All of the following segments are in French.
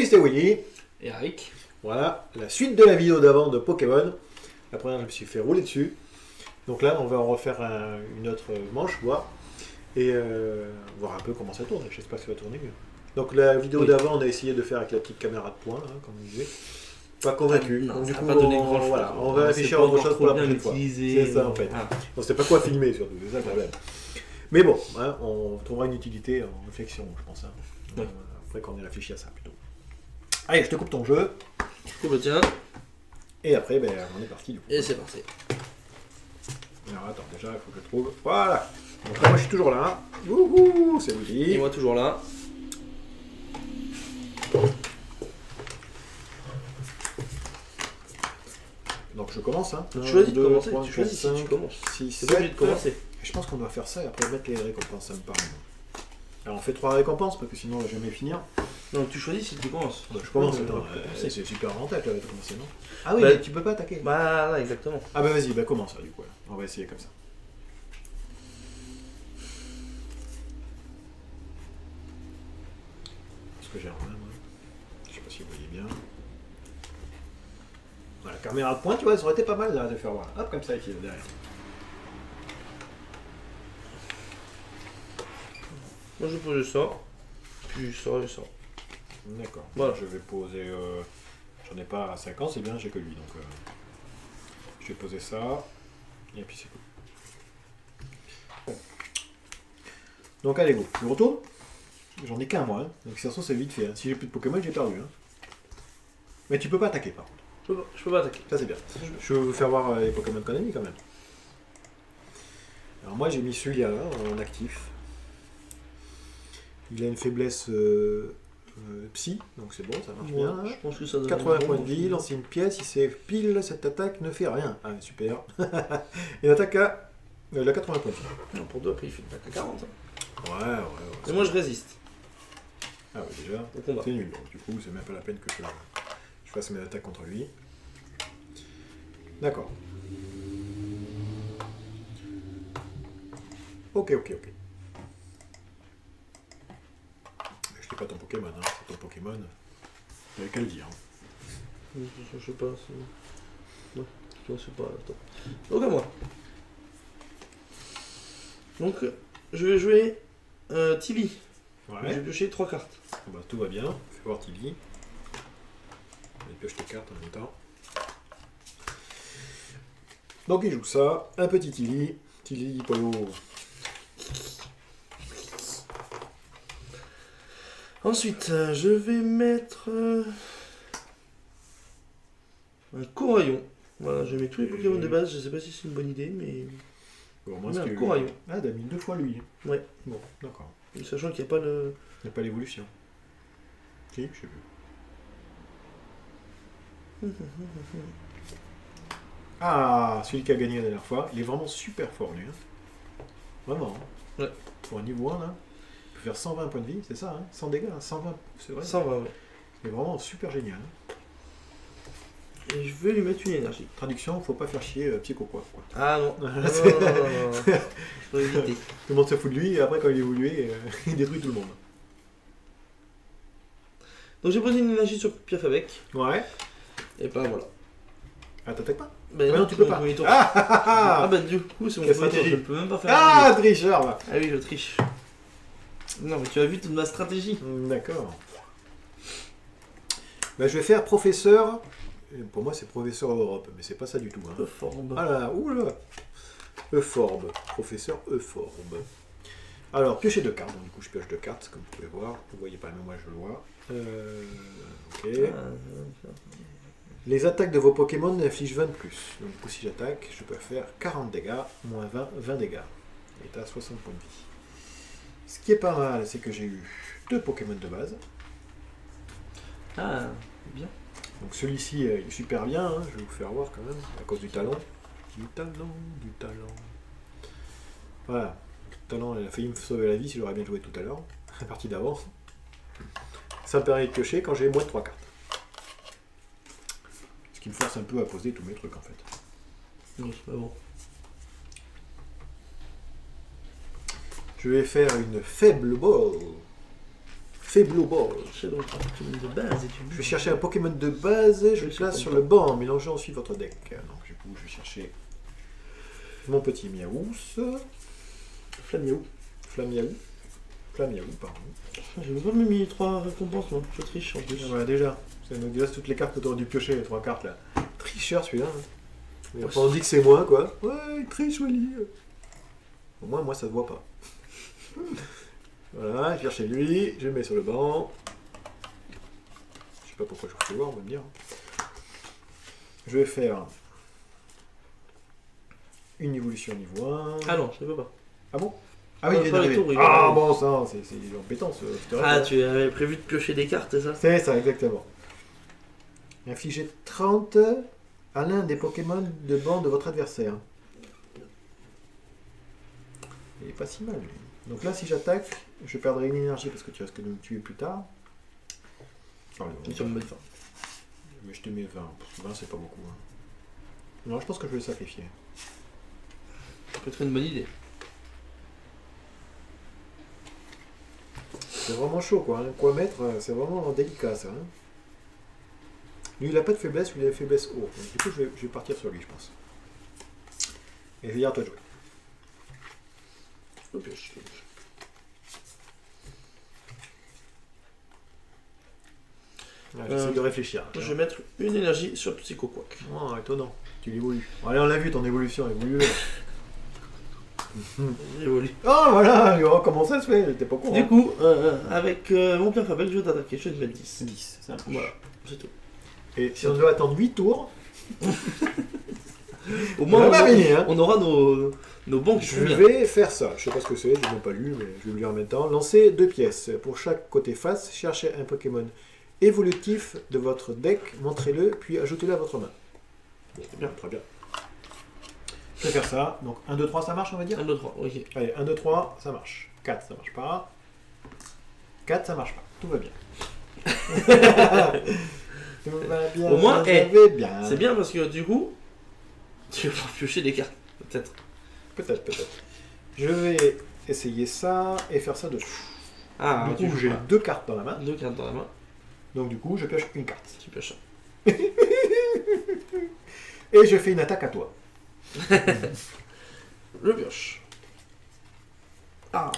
Salut, c'est Willy. Et Eric. Voilà, la suite de la vidéo d'avant de Pokémon. La première, je me suis fait rouler dessus. Donc là, on va en refaire une autre manche, voir. Et voir un peu comment ça tourne. J'espère que ça va tourner mieux. Donc la vidéo d'avant, on a essayé de faire avec la petite caméra de poing, hein, comme on disait. Pas convaincu. Non, Donc, du ça coup, n'a pas donné grand chose. voilà, on va réfléchir à autre chose pour la prochaine fois. C'est ça en fait. On ne sait pas quoi filmer surtout, c'est ça le problème. Mais bon, hein, on trouvera une utilité en réflexion, je pense. Hein. Ouais. Après qu'on ait réfléchi à ça plutôt. Allez, je te coupe ton jeu. Oh bah tiens. Et après, ben, on est parti du coup. Et c'est parti. Alors attends, déjà, il faut que je trouve. Voilà. Donc là, moi, je suis toujours là. Wouhou, c'est Willy. Et moi toujours là. Donc je commence. Hein. Tu choisis de 2, commencer. 3, Tu choisis 4, si tu commences. 6, C'est pas obligé de commencer. Je pense qu'on doit faire ça et après mettre les récompenses, ça me parle. Alors on fait 3 récompenses parce que sinon on va jamais finir. Non, tu choisis si tu commences. Bah, je commence, attends, c'est c'est super avantage là, de commencer, non? Ah oui, bah, mais tu peux pas attaquer. Bah là, exactement. Ah bah vas-y, bah commence là, du coup. Là. On va essayer comme ça. Parce que j'ai en main, moi. Je sais pas si vous voyez bien. Voilà, caméra de poing, tu vois, ça aurait été pas mal là, de faire voir. Hop, comme ça, ici, derrière. Moi je pose ça. Puis je sors. D'accord. Voilà. Je vais poser. J'en ai pas à 5 ans, c'est bien, j'ai que lui. Donc, je vais poser ça. Et puis c'est cool. Donc, allez, go. Je retourne. J'en ai qu'un, moi. Hein. Donc, ça se trouve, c'est vite fait. Hein. Si j'ai plus de Pokémon, j'ai perdu. Hein. Mais tu peux pas attaquer, par contre. Je peux pas attaquer. Ça, c'est bien. Je vais vous faire voir les Pokémon qu'on a mis quand même. Alors, moi, j'ai mis celui-là en actif. Il a une faiblesse psy, donc c'est bon, ça marche bien. Hein. Je pense que ça donne 80 points de vie, lancer une pièce, si c'est pile, cette attaque ne fait rien. Ah, super. Une attaque à la 80 points de vie. Non, pour deux, après il fait une attaque à 40. Ouais. Et moi je résiste. Ah ouais, déjà, Au combat. c'est nul. Donc, du coup, c'est même pas la peine que je fasse mes attaques contre lui. D'accord. Ok. Je dis pas ton Pokémon, hein. C'est ton Pokémon. Il n'y avait qu'à le dire. Hein. Je sais pas. Non, je sais pas. Attends. Donc à moi. Donc je vais jouer Tibi. Ouais. Je vais piocher 3 cartes. Bah, tout va bien. Fais voir Tilly. On va piocher tes cartes en même temps. Donc il joue ça. Un petit Tilly. Tilly Polo. Ensuite, je vais mettre un Coraillon. Voilà, je mets tous les Pokémon de base. Je sais pas si c'est une bonne idée, mais Bon, moi, mais c'est un Coraillon. Ah, t'as mis 2 fois lui. Ouais. Bon, d'accord. Sachant qu'il n'y a pas le. Il n'y a pas l'évolution. Si, je sais plus. Ah, celui qui a gagné la dernière fois, il est vraiment super fort lui. Hein. Vraiment. Hein. Ouais. Pour un niveau 1 là, il peut faire 120 points de vie, c'est ça, hein, 100 dégâts, hein, 120, c'est vrai. 120, ouais. C'est vraiment super génial. Hein. Et je vais lui mettre une énergie. Traduction, faut pas faire chier Psycho quoi. Ah non. Non. Je peux éviter. Tout le monde se fout de lui et après quand il est évolué, il détruit tout le monde. Donc j'ai posé une énergie sur Pierre-Fabec. Ouais. Et bah voilà. Ah, t'attaques pas? Ben Ah non, tu peux pas. Ah bah du coup c'est mon Quelle premier tour, je stratégie. ne peux même pas faire Ah, tricheur là. Ah oui, je triche. Non mais tu as vu toute ma stratégie. D'accord. Bah, je vais faire professeur. Pour moi, c'est professeur Europe, mais c'est pas ça du tout. Hein. Euphorbe. Ah là, oula. Euphorbe. Professeur Euphorbe. Alors, piocher 2 cartes. Donc, du coup, je pioche 2 cartes, comme vous pouvez voir. Vous voyez pas, mais moi, je le vois. Ok. Les attaques de vos Pokémon infligent 20 de plus. Donc, du coup, si j'attaque, je peux faire 40 dégâts, moins 20, 20 dégâts. Et t'as 60 points de vie. Ce qui est pas mal, c'est que j'ai eu 2 Pokémon de base. Ah, bien. Donc celui-ci il est super bien, hein, je vais vous faire voir quand même, à cause du talent. Du talent. Voilà, le talent, il a failli me sauver la vie si j'aurais bien joué tout à l'heure, la partie d'avant. Ça me permet de piocher quand j'ai moins de 3 cartes. Ce qui me force un peu à poser tous mes trucs en fait. Non, c'est pas bon. Je vais faire une faible ball. Faiblo Ball. C'est donc un Pokémon de base et tu Je vais chercher un Pokémon de base, je le Oui, place c'est sur comme le banc, mélangeant ensuite votre deck. Donc du coup, je vais chercher mon petit Miaouss. Flamiaou. Flamiaou. Flamiaou, pardon. J'ai même pas mis 3 récompenses, moi. Je triche en plus. Ah, voilà, déjà. Ça nous laisse toutes les cartes que tu aurais dû piocher, les 3 cartes là. Tricheur celui-là. Hein. Et après, on dit que c'est moi, quoi. Ouais, il triche, Wally. Au moins, moi, ça se voit pas. Voilà, je viens chez lui, je le mets sur le banc. Je sais pas pourquoi je vous fais voir, on va me dire. Je vais faire une évolution niveau 1. Ah non, je ne peux pas. Ah bon? Ah oui, Ouais, il vient pas les d'arriver. tours, il vient Ah d'arriver. bon, ça, c'est embêtant ce Ah, tu avais prévu de piocher des cartes, c'est ça? C'est ça, exactement. Infligez 30 à l'un des Pokémon de banc de votre adversaire. Il est pas si mal, lui. Donc là, si j'attaque, je perdrai une énergie parce que tu risques de me tuer plus tard. Allez, Tu vas me mettre fin. mais je te mets 20. 20, c'est pas beaucoup. Hein. Non, je pense que je vais le sacrifier. Ça peut être une bonne idée. C'est vraiment chaud, quoi. Hein. Quoi mettre, c'est vraiment délicat, ça. Hein. Lui, il a pas de faiblesse, lui, il a une faiblesse haut. Donc, du coup, je vais partir sur lui, je pense. Et je vais dire à toi de jouer. Je pioche. J'essaie de réfléchir. Je vais mettre une énergie sur Psycho Quack. Oh, étonnant. Tu l'évolues. Allez, on l'a vu, ton évolution évolue. J'évolue. Oh, voilà. Oh, comment ça se fait? T'es pas con. Du coup, avec mon pierre fabrique, je vais t'attaquer. Je vais te mettre 10. 10. Ça marche. Voilà, c'est tout. Et si on doit attendre 8 tours, Au on moins, va pas fini, hein. on aura nos banques qui Je sont bien. vais faire ça. Je sais pas ce que c'est, je l'ai pas lu, mais je vais le lire en même temps. Lancez 2 pièces. Pour chaque côté face, cherchez un Pokémon évolutif de votre deck, montrez-le, puis ajoutez-le à votre main. C'est bien, très bien. Je vais faire ça. Donc 1, 2, 3, ça marche, on va dire? 1, 2, 3, ok. Allez, 1, 2, 3, ça marche. 4, ça marche pas. 4, ça marche pas. Tout va bien. Tout va bien. Au moins, ça va bien. C'est bien parce que du coup, tu vas pouvoir piocher des cartes, peut-être. Peut-être, peut-être. Je vais essayer ça et faire ça dessus. Ah, Du coup, j'ai 2 cartes dans la main. 2 cartes dans la main, Donc du coup, je pioche une carte. tu pioches ça. Et je fais une attaque à toi. Je pioche. Ah,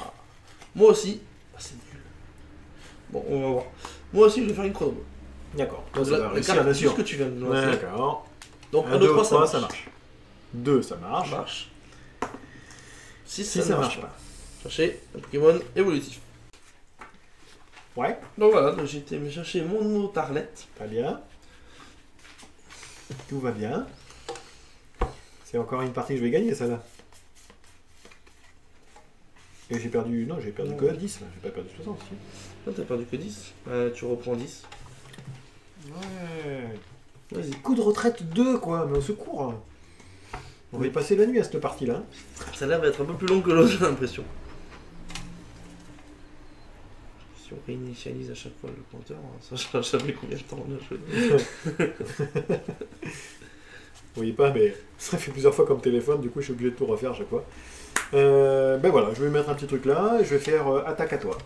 moi aussi. Ah, c'est nul. Bon, on va voir. Moi aussi, je vais faire une chrono. D'accord. Donc, Ça va la réussir, carte, bien tout sûr. ce que tu viens de Ouais, lancer. d'accord. Donc 1, 1, 2, 3, 3, ça marche. 2, ça Ça marche. marche. 6, 6, ça marche pas. Chercher un Pokémon évolutif. Ouais, Donc voilà, donc j'ai été me chercher mon Otarlet. très bien. Tout va bien. C'est encore une partie que je vais gagner, ça là. Et j'ai perdu... Non, j'ai perdu que 10 là. J'ai pas perdu 60 si. Là, t'as perdu que 10. Tu reprends 10. Ouais. Vas-y. Coup de retraite 2 quoi, mais au secours. On va y passer la nuit à cette partie là. Celle-là va être un peu plus longue que l'autre, j'ai l'impression. Si on réinitialise à chaque fois le compteur, ça ne savait combien de temps on a joué. Vous voyez pas, mais ça fait plusieurs fois comme téléphone, du coup je suis obligé de tout refaire à chaque fois. Ben voilà, je vais mettre un petit truc là, et je vais faire attaque à toi.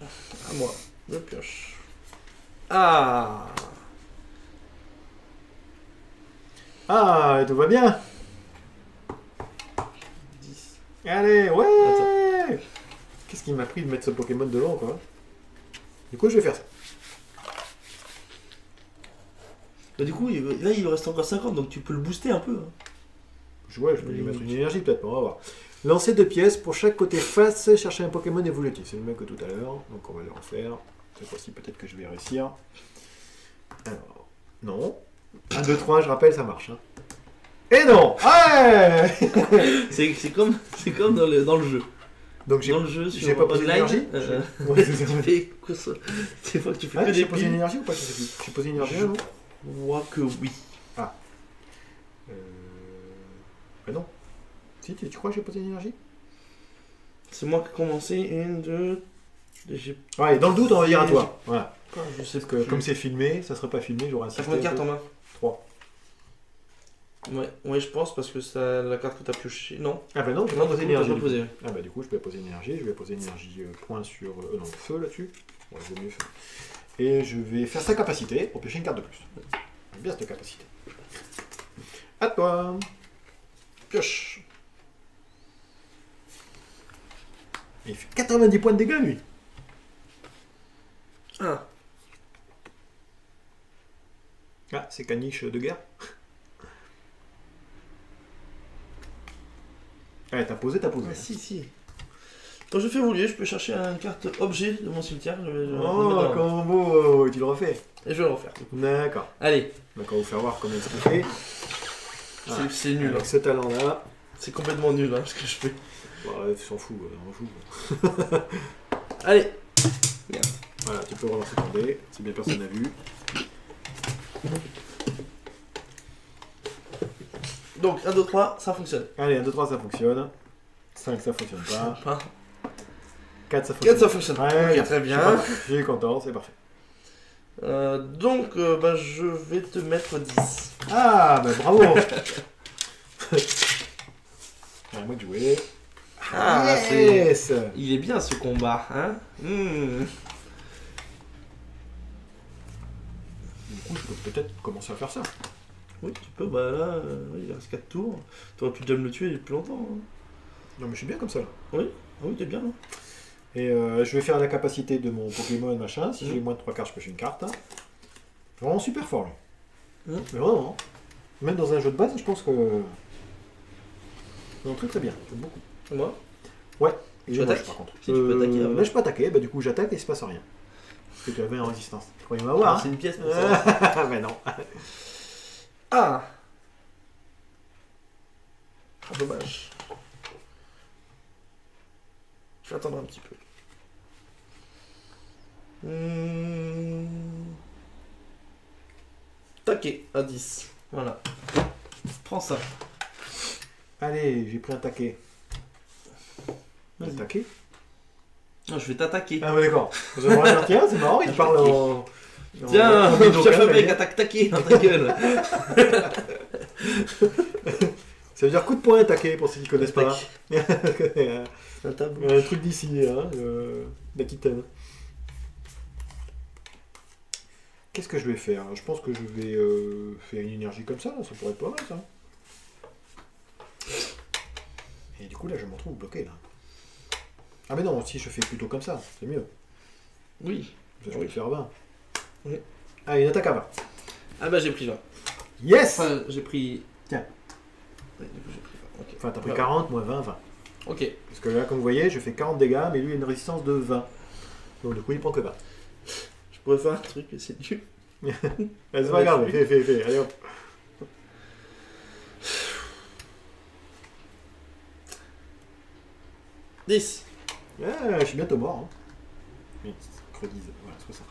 À moi, je pioche. Ah, Ah, tout va bien. 10. Allez, ouais. Attends. Qu'est-ce qui m'a pris de mettre ce Pokémon devant quoi? Du coup je vais faire ça. Bah, du coup, là il reste encore 50, donc tu peux le booster un peu. Hein. Ouais, je peux lui mettre une énergie peut-être, on va voir. Lancez 2 pièces, pour chaque côté face, cherchez un Pokémon évolutif. C'est le même que tout à l'heure, donc on va le refaire. Cette fois-ci peut-être que je vais réussir. Alors, non. 1, 2, 3, je rappelle, ça marche. Hein. Et non. Ouais. C'est comme dans le jeu. Donc j'ai Dans le jeu, sur j'ai pas posé online, d'énergie. Ouais, c'est ça. tu fais quoi ça? Des fois que tu fais Ah, que j'ai des posé une piles. énergie ou pas? Je sais plus. J'ai posé une énergie là, non? Je crois que oui. Bah non. Si, tu crois que j'ai posé une énergie? C'est moi qui ai commencé. 1, 2. J'ai Ouais, dans le doute, on va dire à toi. Voilà. pas, je sais Parce que comme c'est filmé, ça serait pas filmé, j'aurai un Ça fait une carte en main. 3. Ouais, je pense parce que c'est la carte que t'as pioché. Non. Ah bah non, je vais Non, pas poser du une coup, t'as énergie. pas posé. Ah bah du coup, je vais poser une énergie. Je vais poser une énergie point sur... non, feu là-dessus. Ouais, vaut mieux feu. Et je vais faire sa capacité pour piocher une carte de plus. J'aime bien cette capacité. À toi. Pioche. Il fait 90 points de dégâts, lui. Ah. Ah, c'est caniche de guerre. Ouais, t'as posé. Ah, si. Quand je fais évoluer, je peux chercher une carte objet de mon cimetière. Je le mets Oh, dans- combo. Tu le refais. Et je vais le refaire. Du coup. D'accord. Allez, Donc on va vous faire voir comment il se fait. Ah, c'est nul. Avec Hein. ce talent-là. C'est complètement nul hein, ce que je fais. Bah, tu s'en fous, on joue. Allez. Voilà, tu peux relancer ton dé, si bien personne n'a vu. Donc 1, 2, 3, ça fonctionne. Allez, 1, 2, 3, ça fonctionne. 5, ça fonctionne pas. Pas. 4, ça fonctionne. 4, ça fonctionne. Ouais, Ok, très bien. Je suis content, c'est parfait. Donc, bah, je vais te mettre 10. Ah, bah bravo. À moi de jouer. Ah, Yes. Il est bien ce combat, hein. Du coup, je peux peut-être commencer à faire ça. Oui, tu peux, bah là, oui, il reste 4 tours. T'aurais pu déjà me le tuer depuis longtemps. Hein. Non, mais je suis bien comme ça. Là. Oui, t'es bien. Hein. Et je vais faire la capacité de mon Pokémon, machin. Si j'ai moins de 3 cartes, je pioche une carte. Vraiment super fort, lui. Mais vraiment. Même dans un jeu de base, je pense que... C'est un truc très bien. J'aime beaucoup. Moi Ouais. Et tu moi, attaques par contre. Si, tu peux attaquer. Là, je peux attaquer. Bah, du coup, j'attaque et il se passe rien. Parce que tu avais en résistance. Tu croyais m'avoir, hein. C'est une pièce pour ça. Mais non. Ah, dommage. Je vais attendre un petit peu. Taquet à 10. Voilà. Prends ça. Allez, j'ai pris un taquet. Un Vas-y. taquet. Non, je vais t'attaquer. Ah, ouais, d'accord. J'aimerais dire, tiens, c'est marrant, il parle en... Tiens, en tu as local, fait mec, mais- attaque taquet dans ta gueule. Ça veut dire coup de poing, taquet, pour ceux qui connaissent pas. Tac. Dans ta bouche. Un truc d'ici, hein, d'Aquitaine. Qu'est-ce que je vais faire? Je pense que je vais faire une énergie comme ça, là, ça pourrait être pas mal, ça. Et du coup, là, je me retrouve bloqué, là. Ah mais non, si je fais plutôt comme ça, c'est mieux. Oui. Ça, je vais le faire à 20. Oui. Ah, une attaque à 20. Ah bah j'ai pris 20. Yes. Enfin, j'ai pris... Tiens. Ouais, du coup, j'ai pris 20. Ok. Enfin, t'as pris Ouais. 40, moins 20, 20. Ok. Parce que là, comme vous voyez, je fais 40 dégâts, mais lui, il a une résistance de 20. Donc du coup, il prend que 20. Je pourrais faire un truc, mais c'est nul. C'est pas grave, fais. Allez hop. « 10 ». Ah, je suis bientôt mort. Hein. Oui, credise, voilà, 60.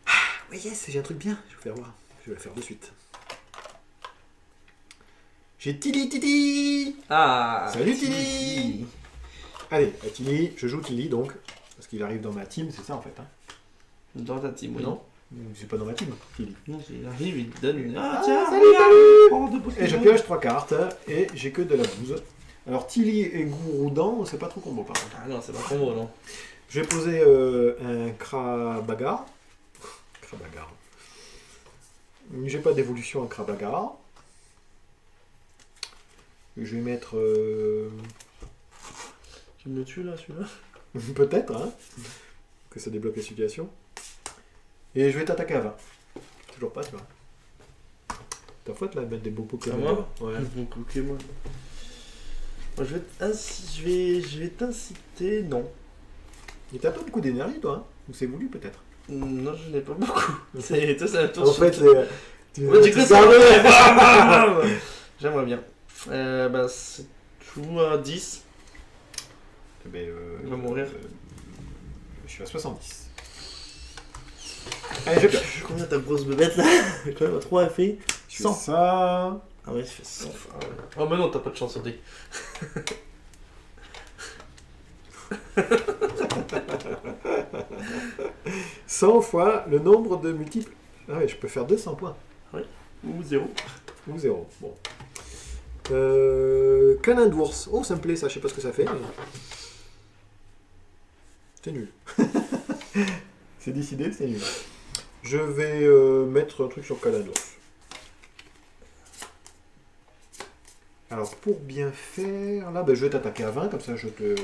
Ah, ouais, yes, j'ai un truc bien. Je vais vous faire voir. Je vais le faire de suite. J'ai Tilly. Ah. Salut, Tilly. Allez, à Tilly, je joue Tilly donc. Parce qu'il arrive dans ma team, c'est ça en fait. Hein. Dans ta team, oui. Non, c'est pas dans ma team, Tilly. Non, il arrive, il te donne une... Ah, tiens, salut, regarde, salut. prends deux Pokémon. Et je pioche 3 cartes et j'ai que de la bouse. Alors Tilly et Gouroudan, c'est pas trop combo par contre. Ah non, c'est pas combo, non. Je vais poser un Krabagar. Krabagar. J'ai pas d'évolution en Krabagar. Je vais mettre... Tu me le tues là, celui-là? peut-être, hein, que ça débloque la situation. Et je vais t'attaquer à 20. Toujours pas, tu vois. Ta faute là de mettre des beaux Pokémon. moi Ouais. Bon Pokémon. Moi, je vais t'inciter... Non. Et t'as pas beaucoup d'énergie toi, hein. Ou c'est voulu peut-être. Non, je n'ai pas beaucoup. C'est tout ça, En fait, c'est... Ouais, j'ai que ça. gardes- J'aimerais bien. Bah, c'est tout à 10. Eh ben, Il va mourir. Je suis à 70. Allez, je pioche. Combien ta grosse bébête là? Quand même, à 3 elle fait Je fais 100. ça. Ah ouais, il fait 100. Ah ouais. Oh, mais non, t'as pas de chance, Odé. « 100 fois le nombre de multiples... Ah ouais, je peux faire 200 points. Oui. Ou 0. Ou 0. Bon. Canin d'ours. Oh, ça me plaît ça, je sais pas ce que ça fait. Mais... c'est nul. C'est décidé, c'est nul. Je vais mettre un truc sur canin d'ours. Alors, pour bien faire, là, ben, je vais t'attaquer à 20, comme ça je te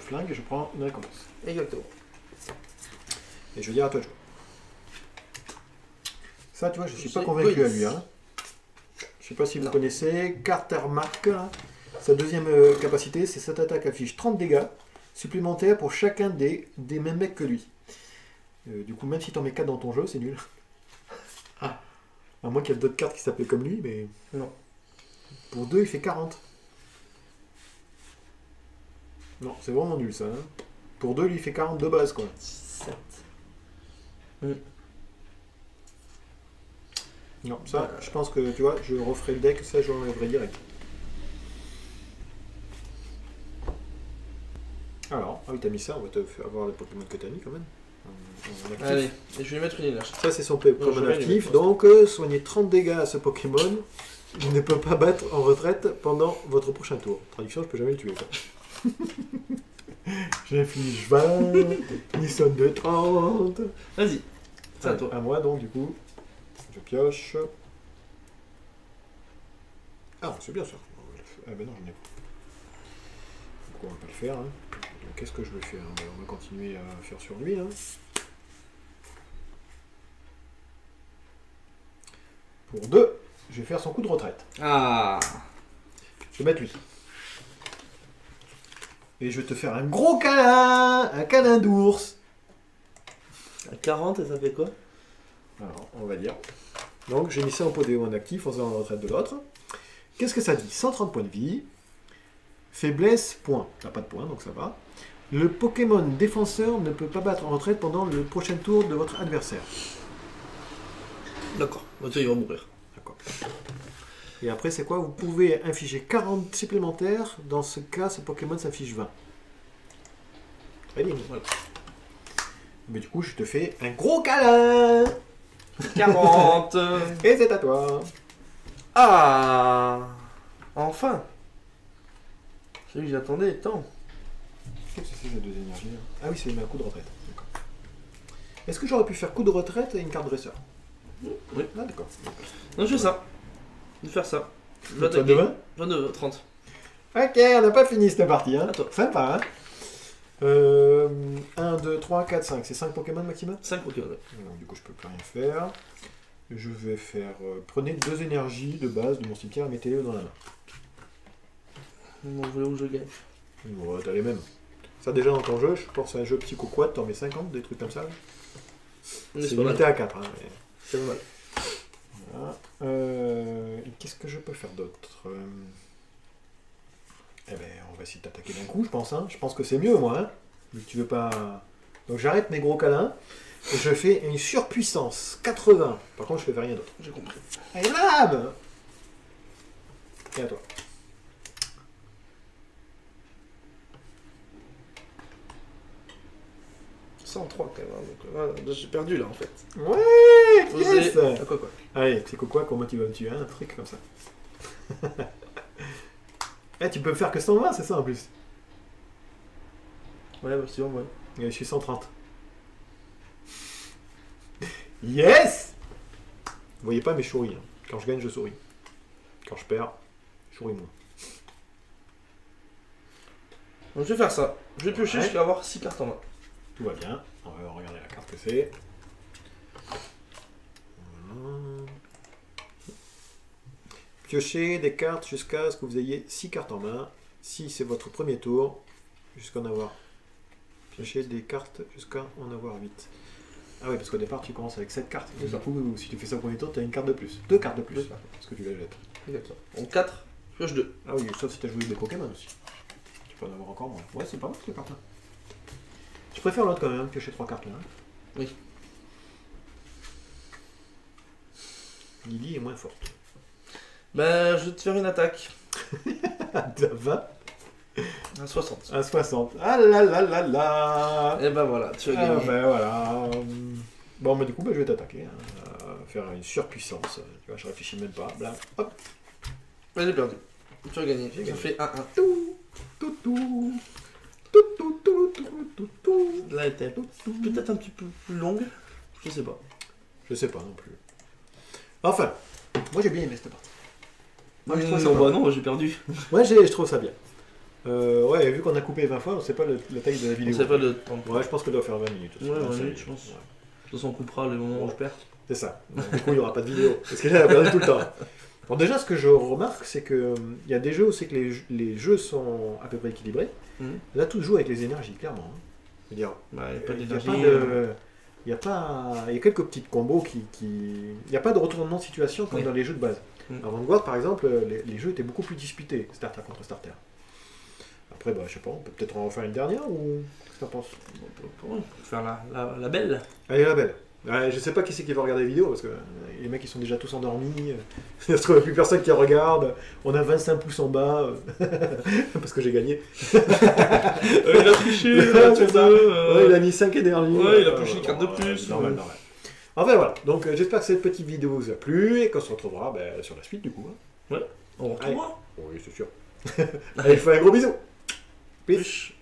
flingue et je prends une récompense. Exactement. Et je vais dire à toi de jouer. Ça, tu vois, je suis pas convaincu à lui. Hein. Je sais pas si vous connaissez. Carter Mark, hein. Sa deuxième capacité, c'est cette attaque affiche 30 dégâts supplémentaires pour chacun des mêmes mecs que lui. Du coup, même si t'en mets 4 dans ton jeu, c'est nul. Ah. À moins qu'il y ait d'autres cartes qui s'appellent comme lui, mais... non. Pour 2, il fait 40. Non, c'est vraiment nul ça. Hein. Pour 2, lui, il fait 40 de base, quoi. 7. Non, ça, je pense que, tu vois, je referai le deck, ça, je l'enlèverai direct. Alors, ah oui, t'as mis ça, on va te faire avoir le Pokémon que t'as mis quand même. Allez, et je vais mettre une énergie. Ça, c'est son Pokémon actif, donc soignez 30 dégâts à ce Pokémon. Il ne peut pas battre en retraite pendant votre prochain tour. Traduction, je peux jamais le tuer, quoi. J'inflige 20, il sonne de 30. Vas-y, c'est à toi. À moi, donc, du coup. Je pioche. Ah, c'est bien ça. Ah ben non, je n'ai pas. Pourquoi on va pas le faire, hein. Qu'est-ce que je vais faire? On va continuer à faire sur lui, hein. Pour 2, je vais faire son coup de retraite. Ah. Je vais mettre lui. Et je vais te faire un gros câlin, un câlin d'ours. À 40, et ça fait quoi? Alors, on va dire. Donc, j'ai mis ça en Pokémon actif en faisant la retraite de l'autre. Qu'est-ce que ça dit? 130 points de vie. Faiblesse, point. T'as pas de points, donc ça va. Le Pokémon défenseur ne peut pas battre en retraite pendant le prochain tour de votre adversaire. D'accord, il va mourir. D'accord. Et après, c'est quoi? Vous pouvez infliger 40 supplémentaires. Dans ce cas, ce Pokémon s'inflige 20. Très bien. Voilà. Mais du coup, je te fais un gros câlin. 40. Et c'est à toi. Ah. Enfin. Celui que j'attendais tant. Qu'est-ce que c'est ces deux énergies là? Ah oui, c'est un coup de retraite. D'accord. Est-ce que j'aurais pu faire coup de retraite et une carte dresseur? Oui. Ah d'accord. Non, je fais ça. Je vais faire ça. Je vais Toi de attaquer. 20? 22, 30. Ok, on n'a pas fini cette partie. Hein. Attends. Sympa, hein. 1, 2, 3, 4, 5. C'est 5 Pokémon maximum? 5 Pokémon. Donc, du coup, je peux plus rien faire. Je vais faire... prenez 2 énergies de base de mon cimetière et mettez-les dans la main. Vous voulez où je gagne? Bon, t'as les mêmes. Ça, déjà dans ton jeu, je pense à un jeu Psycho Quad, t'en mets 50, des trucs comme ça. C'est limité à 4. Hein, mais... c'est pas mal. Voilà. Et qu'est-ce que je peux faire d'autre? Eh ben, on va essayer de t'attaquer d'un coup, je pense. Hein. Je pense que c'est mieux, moi. Hein. Mais tu veux pas... Donc j'arrête mes gros câlins. Et je fais une surpuissance. 80. Par contre, je fais rien d'autre. J'ai compris. Allez, bam! Et à toi. « 103 quand même, hein, donc voilà, j'ai perdu là en fait. Ouais! Yes! Ah, quoi. Allez, c'est quoi, comment tu vas me tuer? Un truc comme ça. Eh, tu peux me faire que 120, c'est ça en plus? Ouais, bah c'est bon, ouais. Et je suis 130. Yes! Vous voyez pas, mais je souris. Hein. Quand je gagne, je souris. Quand je perds, je souris moins. Donc je vais faire ça. Je vais piocher Ouais. jusqu'à avoir 6 cartes en main. Tout va bien. On va regarder la carte que c'est. Voilà. Piochez des cartes jusqu'à ce que vous ayez 6 cartes en main. Si c'est votre premier tour, jusqu'à en avoir. Piochez des cartes jusqu'à en avoir 8. Ah oui, parce qu'au départ, tu commences avec 7 cartes. Et du coup, si tu fais ça au premier tour, tu as une carte de plus. 2 cartes de plus. Parce que tu la jettes. Exactement. Donc 4, pioche 2. Ah oui, sauf si tu as joué des Pokémon aussi. Tu peux en avoir encore moins. Ouais, c'est pas mal cette carte-là. Je préfère l'autre quand même, piocher 3 cartes là. Hein. Oui. Lily est moins forte. Ben, je vais te faire une attaque. À 20 À 60. à 60. Ah là là là là. Et ben voilà, tu as Ah gagné. ben voilà. Bon, mais du coup, ben, je vais t'attaquer. Hein. faire une surpuissance. Tu vois, je réfléchis même pas. Blam, hop. Ouais, j'ai perdu. Tu as gagné. J'ai Ça gagné. fait 1-1. Tout, tout, tout. Tout, tout, tout, tout, tout, tout. Là, elle était peut-être un petit peu plus longue. Je sais pas. Je sais pas non plus. Enfin, moi j'ai bien aimé cette partie. Moi, je trouve ça non, pas bah mal. non, j'ai perdu. Ouais, je trouve ça bien. Ouais, vu qu'on a coupé 20 fois, on sait pas la taille de la On vidéo. sait pas le temps. Ouais, je pense que doit faire 20 minutes. Ouais, 20 25 minutes, je pense. Ouais. De toute façon, on coupera le moment où je perds. C'est ça. Donc, du coup, il n'y aura pas de vidéo. Parce que là, elle a perdu tout le temps. Bon, déjà, ce que je remarque, c'est que il y a des jeux où c'est que les jeux sont à peu près équilibrés. Là, tout joue avec les énergies, clairement. Hein. Je veux dire, Bah, il n'y a pas il y a d'énergie. pas de... Il y a quelques petites combos qui... Il n'y a pas de retournement de situation comme Oui. dans les jeux de base. Mm. À Vanguard, par exemple, les jeux étaient beaucoup plus disputés, starter contre starter. Après, bah, je sais pas, on peut peut-être en refaire une dernière ou... Qu'est-ce que t'en penses? On peut faire la belle. Allez, la belle. Ouais, je sais pas qui c'est qui va regarder la vidéo parce que les mecs ils sont déjà tous endormis. Il ne se trouve plus personne qui regarde. On a 25 pouces en bas parce que j'ai gagné. Il a triché, Ouais, c'est ça. Ouais, il a mis 5 énergies. Ouais, il a pioché une carte de plus. Normal, normal. Enfin voilà, donc j'espère que cette petite vidéo vous a plu et qu'on se retrouvera sur la suite du coup. Hein. On retrouvera. Oui, c'est sûr. Allez, je fais un gros bisou. Peace.